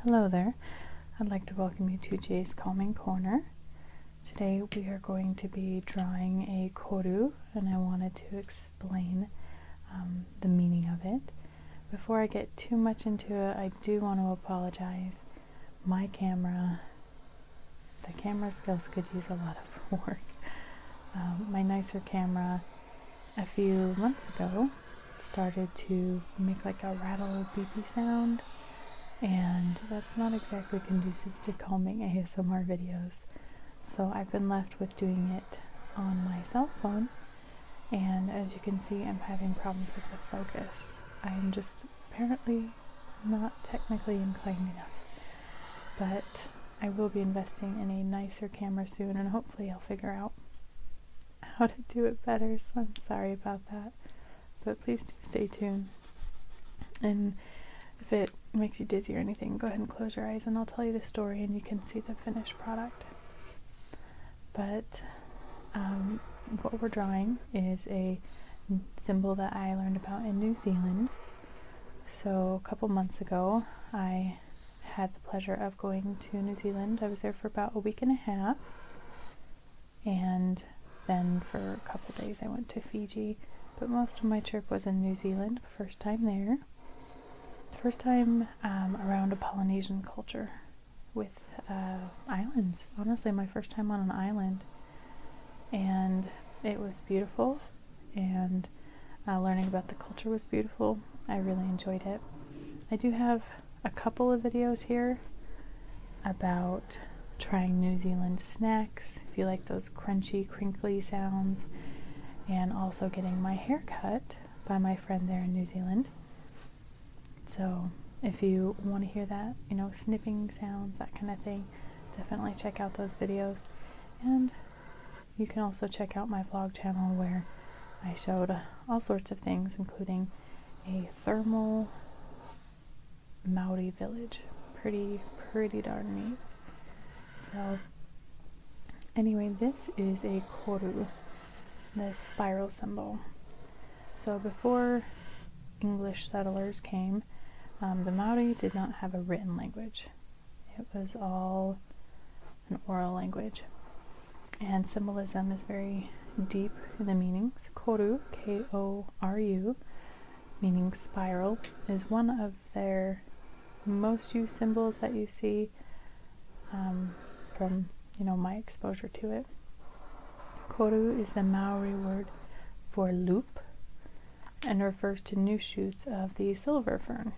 Hello there. I'd like to welcome you to Jay's Calming Corner. Today we are going to be drawing a koru, and I wanted to explain the meaning of it. Before I get too much into it, I do want to apologize. The camera skills could use a lot of work. My nicer camera a few months ago started to make like a rattle beepy sound, and that's not exactly conducive to calming ASMR videos. So I've been left with doing it on my cell phone, and as you can see, I'm having problems with the focus. I'm just apparently not technically inclined enough, but I will be investing in a nicer camera soon, and hopefully I'll figure out how to do it better, so I'm sorry about that, but please do stay tuned. And if it makes you dizzy or anything, go ahead and close your eyes and I'll tell you the story and you can see the finished product. But what we're drawing is a symbol that I learned about in New Zealand. So a couple months ago I had the pleasure of going to New Zealand. I was there for about a week and a half, and then for a couple days I went to Fiji, but most of my trip was in New Zealand. First time there. First time around a Polynesian culture with islands. Honestly, my first time on an island, and it was beautiful, and learning about the culture was beautiful. I really enjoyed it. I do have a couple of videos here about trying New Zealand snacks, if you like those crunchy, crinkly sounds, and also getting my hair cut by my friend there in New Zealand. So if you want to hear that, snipping sounds, that kind of thing, definitely check out those videos. And you can also check out my vlog channel where I showed all sorts of things, including a thermal Maori village. Pretty darn neat. So anyway, this is a koru, this spiral symbol. So before English settlers came, the Maori did not have a written language. It was all an oral language. And symbolism is very deep in the meanings. Koru, K-O-R-U, meaning spiral, is one of their most used symbols that you see from my exposure to it. Koru is the Maori word for loop and refers to new shoots of the silver fern.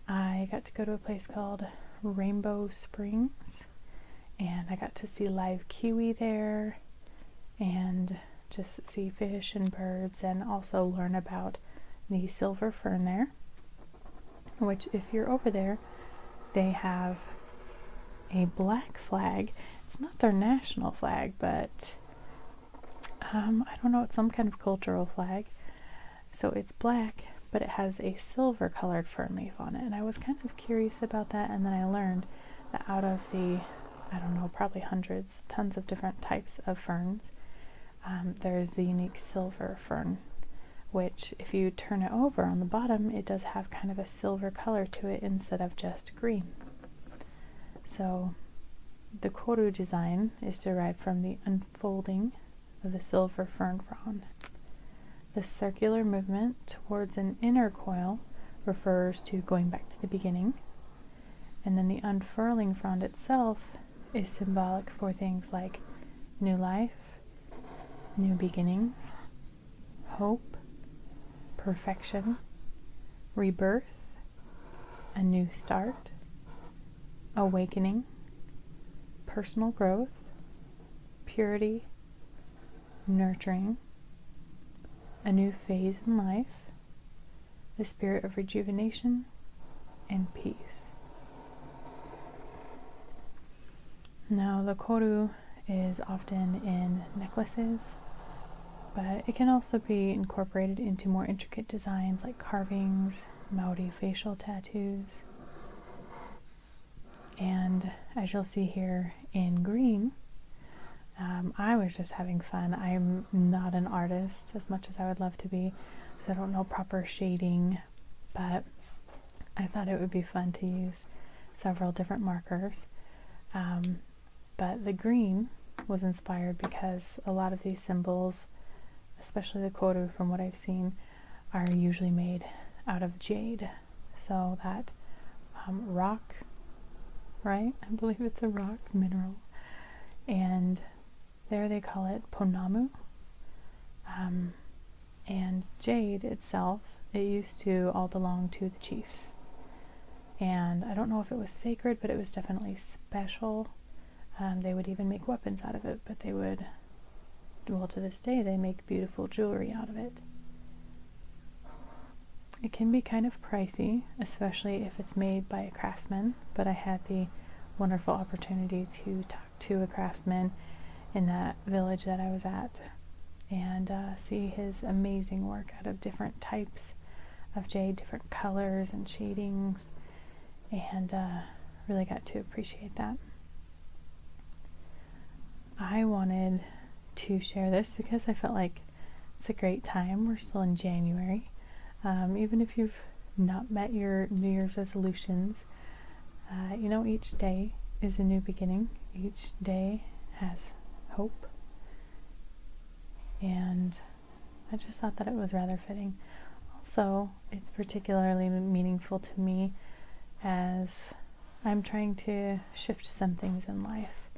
I got to go to a place called Rainbow Springs, and I got to see live kiwi there and just see fish and birds, and also learn about the silver fern there, which if you're over there, they have a black flag. It's not their national flag, but I don't know, it's some kind of cultural flag. So it's black, but it has a silver colored fern leaf on it, and I was kind of curious about that, and then I learned that out of the, probably hundreds, tons of different types of ferns, there's the unique silver fern, which if you turn it over on the bottom, it does have kind of a silver color to it instead of just green. So the koru design is derived from the unfolding of the silver fern frond. The circular movement towards an inner coil refers to going back to the beginning, and then the unfurling frond itself is symbolic for things like new life, new beginnings, hope, perfection, rebirth, a new start, awakening, personal growth, purity, nurturing, a new phase in life, the spirit of rejuvenation, and peace. Now, the koru is often in necklaces, but it can also be incorporated into more intricate designs like carvings, Maori facial tattoos. And as you'll see here in green, I was just having fun. I'm not an artist as much as I would love to be, so I don't know proper shading, but I thought it would be fun to use several different markers. But the green was inspired because a lot of these symbols, especially the Koru from what I've seen, are usually made out of jade. So that rock, right? I believe it's a rock mineral. And there they call it ponamu. And jade itself, it used to all belong to the chiefs. And I don't know if it was sacred, but it was definitely special. They would even make weapons out of it, but they would, well, to this day, they make beautiful jewelry out of it. It can be kind of pricey, especially if it's made by a craftsman, but I had the wonderful opportunity to talk to a craftsman in that village that I was at and see his amazing work out of different types of jade, different colors and shadings, and really got to appreciate that. I wanted to share this because I felt like it's a great time. We're still in January. Even if you've not met your New Year's resolutions, each day is a new beginning. Each day has hope. And I just thought that it was rather fitting. Also, it's particularly meaningful to me as I'm trying to shift some things in life.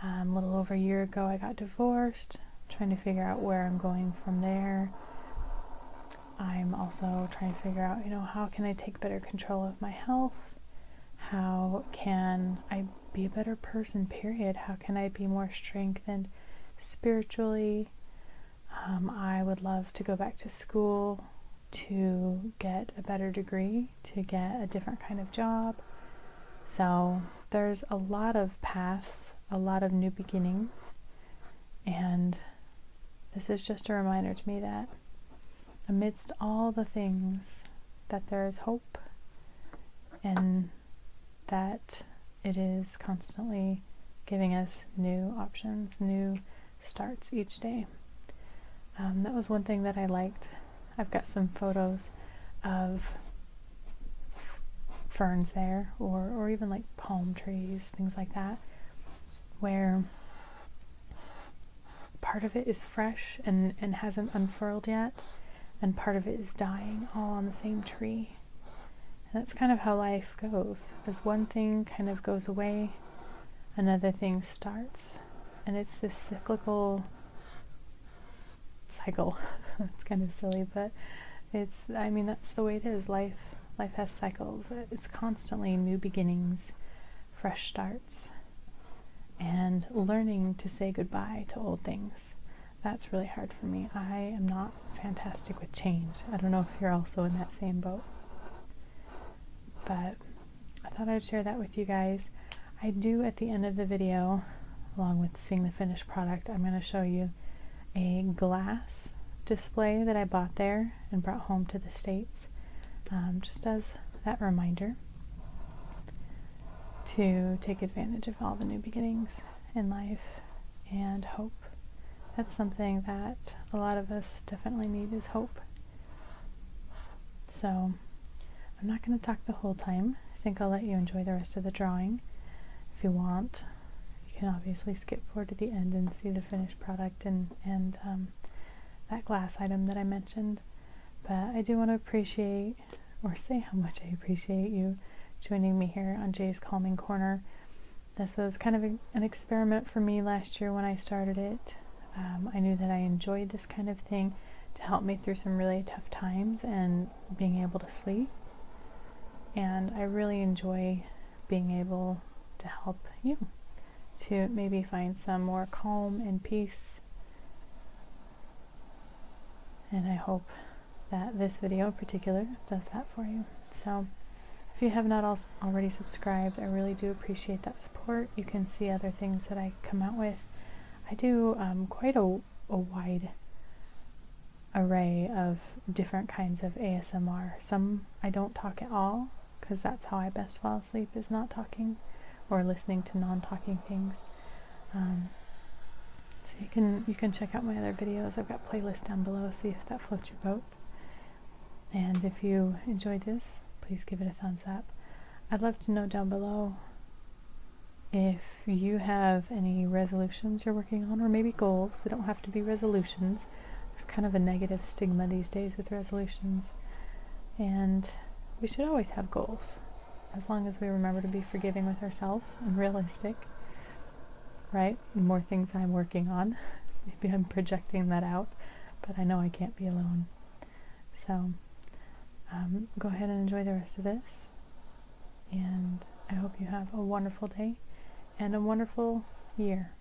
A little over a year ago, I got divorced, trying to figure out where I'm going from there. I'm also trying to figure out, how can I take better control of my health? How can I be a better person, period? How can I be more strengthened spiritually? I would love to go back to school to get a better degree, to get a different kind of job. So there's a lot of paths, a lot of new beginnings, and this is just a reminder to me that amidst all the things, that there is hope, and that it is constantly giving us new options, new starts each day. That was one thing that I liked. I've got some photos of ferns there, or even like palm trees, things like that, where part of it is fresh and hasn't unfurled yet, and part of it is dying, all on the same tree. And that's kind of how life goes. As one thing kind of goes away, another thing starts. And it's this cyclical cycle. It's kind of silly, but that's the way it is. Life has cycles. It's constantly new beginnings, fresh starts, and learning to say goodbye to old things. That's really hard for me. I am not fantastic with change. I don't know if you're also in that same boat. But I thought I'd share that with you guys. I do, at the end of the video, along with seeing the finished product, I'm going to show you a glass display that I bought there and brought home to the States, just as that reminder to take advantage of all the new beginnings in life and hope. That's something that a lot of us definitely need, is hope. So I'm not going to talk the whole time. I think I'll let you enjoy the rest of the drawing. If you want, you can obviously skip forward to the end and see the finished product and that glass item that I mentioned. But I do want to appreciate, or say how much I appreciate you joining me here on Jay's Calming Corner. This was kind of an experiment for me last year when I started it. I knew that I enjoyed this kind of thing to help me through some really tough times and being able to sleep. And I really enjoy being able to help you to maybe find some more calm and peace. And I hope that this video in particular does that for you. So if you have not already subscribed, I really do appreciate that support. You can see other things that I come out with. I do quite a wide array of different kinds of ASMR. Some I don't talk at all, because that's how I best fall asleep, is not talking or listening to non-talking things. So you can check out my other videos. I've got playlists down below, see if that floats your boat. And if you enjoyed this, please give it a thumbs up. I'd love to know down below if you have any resolutions you're working on, or maybe goals. They don't have to be resolutions. There's kind of a negative stigma these days with resolutions, and we should always have goals, as long as we remember to be forgiving with ourselves and realistic, right? The more things I'm working on, maybe I'm projecting that out, but I know I can't be alone. So go ahead and enjoy the rest of this, and I hope you have a wonderful day and a wonderful year.